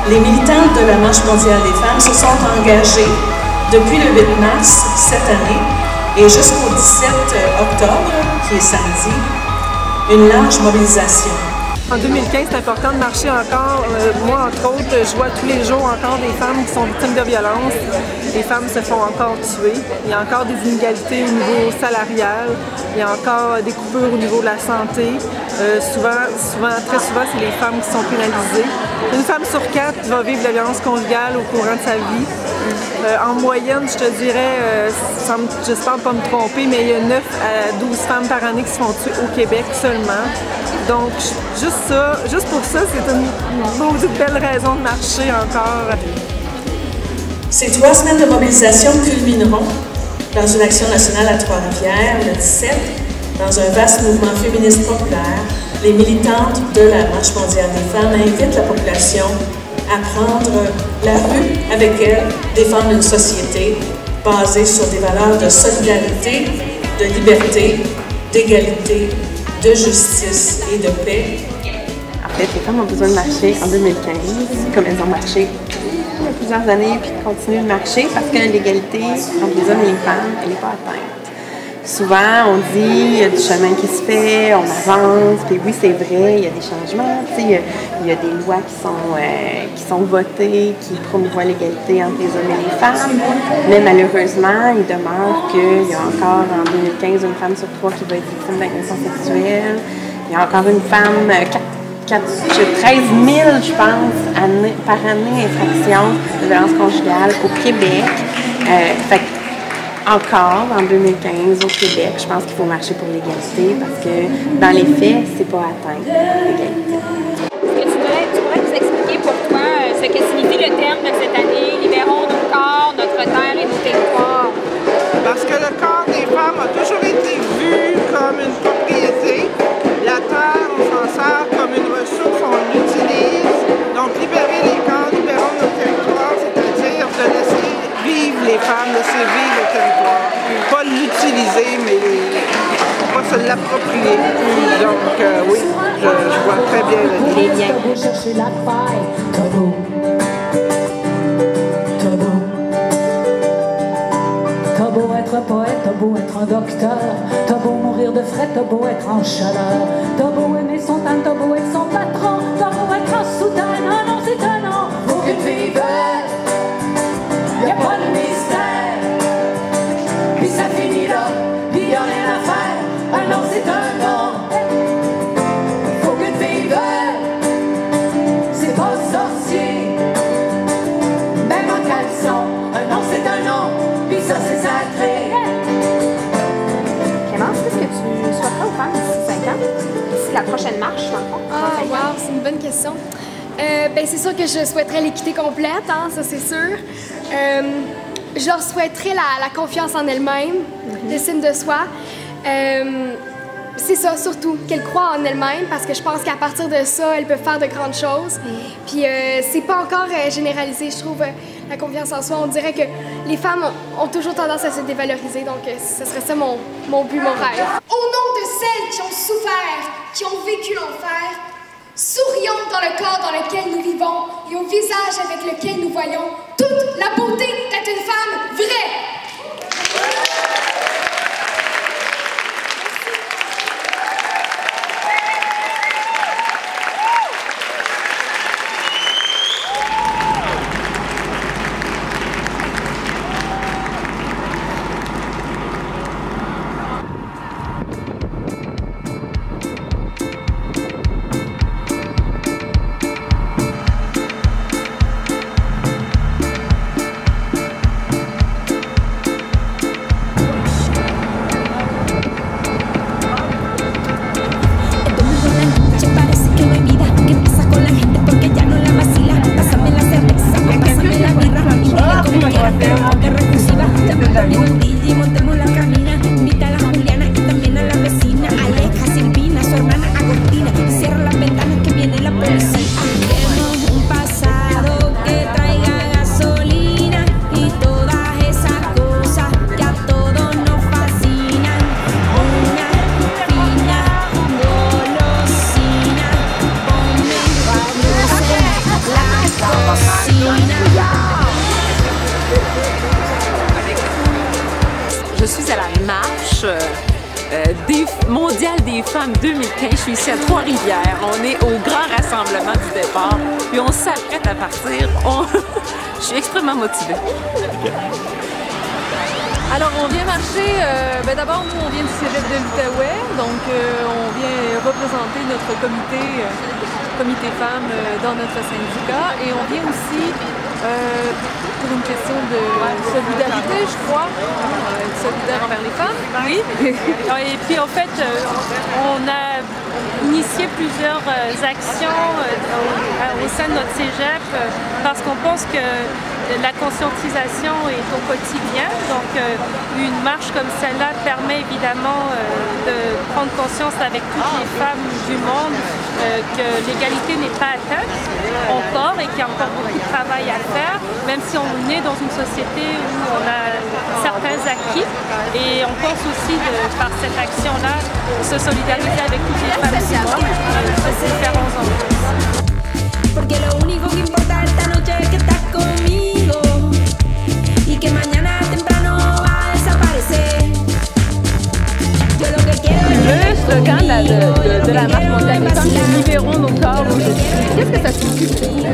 Les militantes de la Marche mondiale des femmes se sont engagées depuis le 8 mars cette année et jusqu'au 17 octobre, qui est samedi, une large mobilisation. En 2015, c'est important de marcher encore. Moi, entre autres, je vois tous les jours encore des femmes qui sont victimes de violences. Les femmes se font encore tuer. Il y a encore des inégalités au niveau salarial. Il y a encore des coupures au niveau de la santé. Très souvent, c'est les femmes qui sont pénalisées. Une femme sur 4 va vivre de la violence conjugale au courant de sa vie. En moyenne, je te dirais, j'espère pas me tromper, mais il y a 9 à 12 femmes par année qui se font tuer au Québec seulement. Donc, juste pour ça, c'est une maudite belle raison de marcher encore. Ces 3 semaines de mobilisation culmineront dans une action nationale à Trois-Rivières le 17, dans un vaste mouvement féministe populaire. Les militantes de la Marche mondiale des femmes invitent la population à prendre la rue avec elles, défendre une société basée sur des valeurs de solidarité, de liberté, d'égalité, de justice et de paix. En fait, les femmes ont besoin de marcher en 2015, comme elles ont marché il y a plusieurs années, puis de continuer de marcher parce que l'égalité entre les hommes et les femmes, elle n'est pas atteinte. Souvent, on dit il y a du chemin qui se fait, on avance, puis oui, c'est vrai, il y a des changements, il y a des lois qui sont votées, qui promouvoient l'égalité entre les hommes et les femmes, mais malheureusement, il demeure qu'il y a encore en 2015 une femme sur 3 qui va être victime d'agression sexuelle, il y a encore une femme, 13 000, je pense, par année infractions de violence conjugale au Québec. Encore en 2015 au Québec, je pense qu'il faut marcher pour l'égalité parce que dans les faits, c'est pas atteindre l'égalité. Est-ce que tu pourrais nous expliquer pour toi ce que signifie le terme de cette année, libérons nos corps, notre terre et nos territoires? Parce que le corps des femmes a toujours été vu comme une propriété. La terre, on s'en sert comme une ressource, on l'utilise. Donc libérer les corps, libérons nos territoires, c'est-à-dire de laisser vivre les femmes, laisser vivre le territoire. Pas l'utiliser, mais pas se l'approprier. Donc oui, je vois très bien le lien. T'as beau être poète, t'as beau être un docteur, t'as beau mourir de frais, t'as beau être en chaleur, t'as beau aimer son temps, t'as beau être son patron, t'as beau être en soutane, ah non c'est un non, faut que tu y veuilles, y'a pas de mystère, puis ça finit là, puis y'a rien à faire, ah non c'est un non, faut que tu y veuilles, c'est pas sorcier, même en caleçon, un non c'est un non. Puis ça, c'est sacré. Clémence, qu'est-ce que tu souhaiterais aux femmes d'ici 5 ans? D'ici la prochaine marche, dans le fond? Ah, wow, c'est une bonne question. Ben, c'est sûr que je souhaiterais l'équité complète, hein, ça c'est sûr. Je leur souhaiterais la confiance en elles-mêmes, l'estime de soi. C'est ça, surtout, qu'elles croient en elles-mêmes, parce que je pense qu'à partir de ça, elles peuvent faire de grandes choses. Puis c'est pas encore généralisé, je trouve, la confiance en soi. On dirait que les femmes ont toujours tendance à se dévaloriser, donc ce serait ça mon but, mon rêve. Au nom de celles qui ont souffert, qui ont vécu l'enfer, sourions dans le corps dans lequel nous vivons et au visage avec lequel nous voyons toute la beauté d'être une femme vraie. Je suis à la marche mondiale des femmes 2015. Je suis ici à Trois-Rivières. On est au grand rassemblement du départ. Puis on s'apprête à partir. Je suis extrêmement motivée. Okay. Alors, on vient marcher, d'abord, nous, on vient du cégep de l'Outaouais, donc on vient représenter notre comité femmes dans notre syndicat, et on vient aussi pour une question de solidarité, je crois, être solidaire envers les femmes. Oui, et puis en fait, on a initié plusieurs actions au sein de notre cégep parce qu'on pense que la conscientisation est au quotidien, donc une marche comme celle-là permet évidemment de prendre conscience avec toutes les femmes du monde que l'égalité n'est pas atteinte encore et qu'il y a encore beaucoup de travail à faire, même si on est dans une société où on a certains acquis, et on pense aussi par cette action-là se solidariser avec toutes les femmes du monde et se faire ensemble. Porque lo único que importa esta noche es que estás conmigo y que mañana temprano va a desaparecer. Yo lo que quiero es le slogan de la marche mondiale des femmes, c'est libérons nos corps aujourd'hui. Qu'est-ce que ça signifie?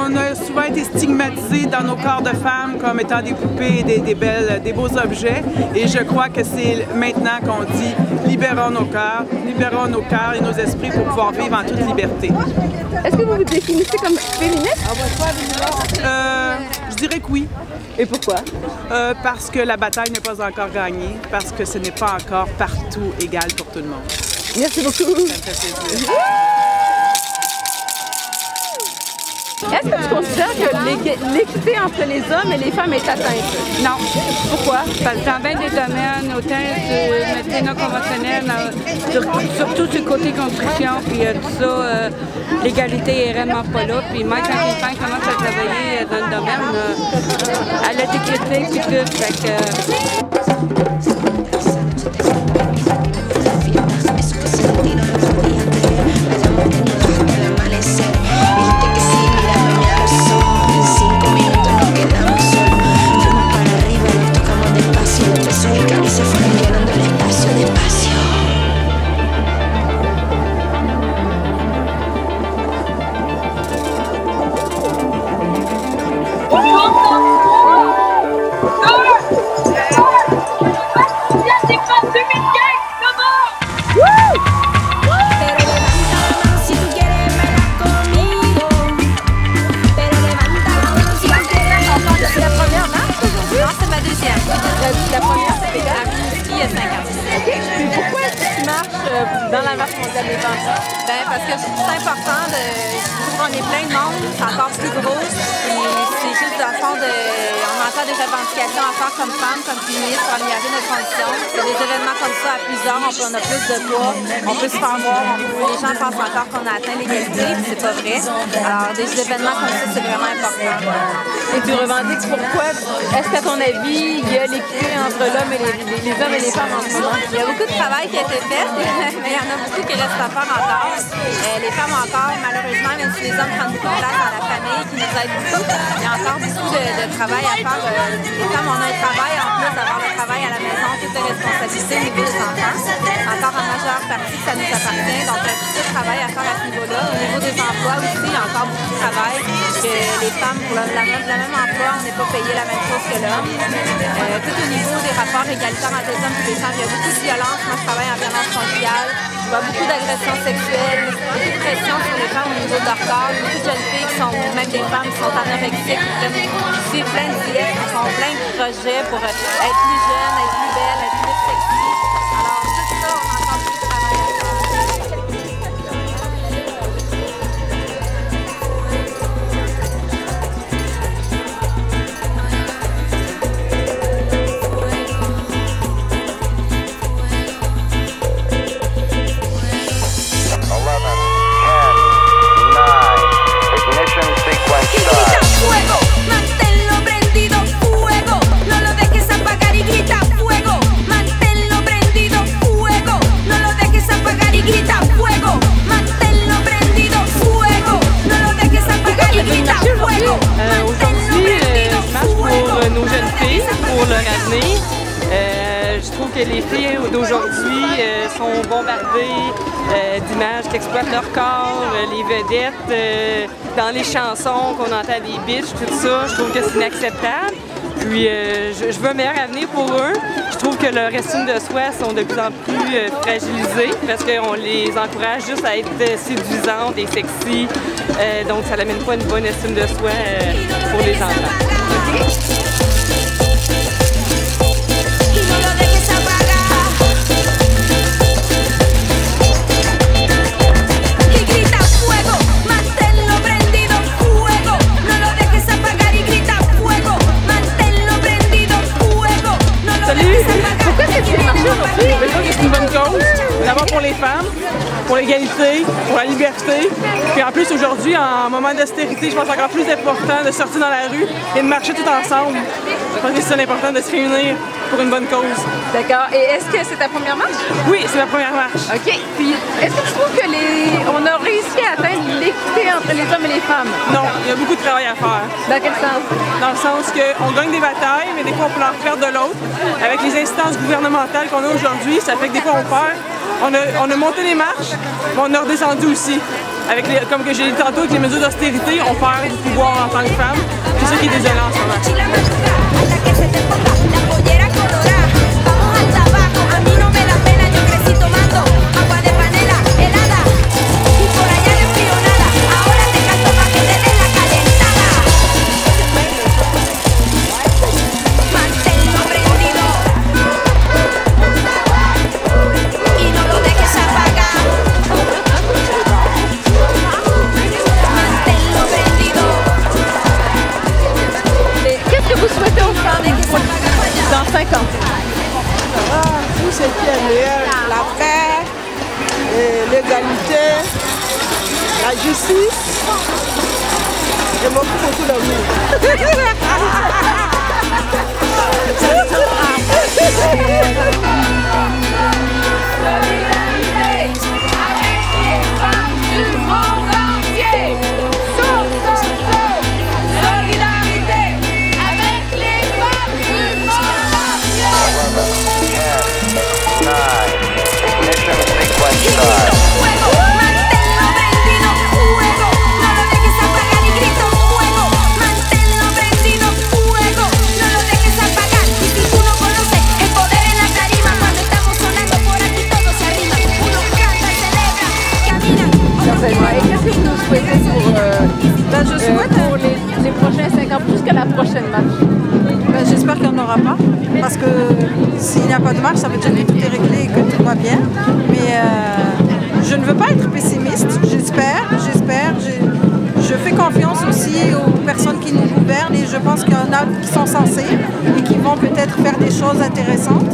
On a souvent été stigmatisés dans nos corps de femmes comme étant des poupées, des beaux objets, et je crois que c'est maintenant qu'on dit libérons nos cœurs et nos esprits pour pouvoir vivre en toute liberté. Est-ce que vous vous définissez comme féministe? Je dirais que oui. Et pourquoi? Parce que la bataille n'est pas encore gagnée, parce que ce n'est pas encore partout égal pour tout le monde. Merci beaucoup. Ça me fait plaisir. Est-ce que tu considères que l'équité entre les hommes et les femmes est atteinte? Non. Pourquoi? Parce que dans bien des domaines, autant de médecine non conventionnelle, surtout sur le côté construction, puis tout ça, l'égalité est vraiment pas là. Puis même quand une femme commence à travailler dans le domaine, elle a des critiques puis tout. Fait que, dans la marche mondiale des femmes? Ben, parce que je trouve ça important on est plein de monde, c'est encore plus gros. C'est juste dans le fond on entend des revendications encore comme femmes, comme féministes pour améliorer nos conditions. C'est des événements comme ça à plusieurs, on a plus de poids, on peut se faire voir, les gens pensent encore qu'on a atteint l'égalité, puis c'est pas vrai. Alors des événements comme ça, c'est vraiment important. Et tu revendiques pourquoi? Est-ce qu'à ton avis, il y a l'équité entre l'homme et les hommes et les femmes en ce moment? Il y a beaucoup de travail qui a été fait, mais il y en a beaucoup qui restent à faire encore. Les femmes encore, malheureusement, même si les hommes prennent beaucoup de place dans la famille, qui nous aident beaucoup, il y a encore beaucoup de travail à faire. Les femmes, on a un travail, en plus d'avoir le travail à la maison, toutes les responsabilités au niveau des enfants. Encore en majeure partie, ça nous appartient, donc il y a beaucoup de travail à faire à ce niveau-là. Au niveau des emplois aussi, il y a encore beaucoup de travail. Que les femmes, pour le même emploi, on n'est pas payé la même chose que l'homme. Tout au niveau des rapports égalitaires entre les hommes et les femmes, il y a beaucoup de violence. Moi, je travaille en violence conjugale. Je vois beaucoup d'agressions sexuelles, beaucoup de pression sur les femmes au niveau de leur corps. Beaucoup de jeunes filles qui sont, même des femmes qui sont anorexiques, qui suivent plein de diètes, qui font plein de projets pour être plus jeunes, être plus belles, être plus sexy. Alors, tout ça, on a encore beaucoup de travail à faire. Fuego, manténlo prendido, fuego, no lo dejes apagar y grita fuego. trouve que les filles d'aujourd'hui sont bombardées d'images qui exploitent leur corps, les vedettes, dans les chansons qu'on entend des bitches, tout ça. Je trouve que c'est inacceptable. Puis je veux un meilleur avenir pour eux. Je trouve que leur estime de soi sont de plus en plus fragilisées parce qu'on les encourage juste à être séduisantes et sexy. Donc ça n'amène pas une bonne estime de soi pour les enfants. Je trouve que c'est une bonne cause, d'abord pour les femmes, pour l'égalité, pour la liberté. Puis en plus aujourd'hui, en moment d'austérité, je pense encore plus important de sortir dans la rue et de marcher tout ensemble. Je pense que c'est important de se réunir pour une bonne cause. D'accord. Et est-ce que c'est ta première marche? Oui, c'est ma première marche. OK. Puis est-ce que tu trouves que on a réussi à atteindre l'équité entre les hommes et les femmes? Non, il y a beaucoup de travail à faire. Dans quel sens? Dans le sens qu'on gagne des batailles, mais des fois on peut en perdre de l'autre. Avec les instances gouvernementales qu'on a aujourd'hui, ça fait que des fois on perd. On a monté les marches, mais on a redescendu aussi. Avec comme que j'ai dit tantôt, avec les mesures d'austérité, on perd du pouvoir en tant que femme. C'est ça qui est désolant en ce moment. Dans 5 ans. Tout ce qui est réel, la paix, l'égalité, la justice et beaucoup d'amour. Pour les prochains 5 ans, plus que la prochaine marche? J'espère qu'il n'y en aura pas, parce que s'il n'y a pas de marche, ça veut dire que tout est réglé et que tout va bien. Mais je ne veux pas être pessimiste, j'espère. Je fais confiance aussi aux personnes qui nous gouvernent et je pense qu'il y en a qui sont sensées et qui vont peut-être faire des choses intéressantes.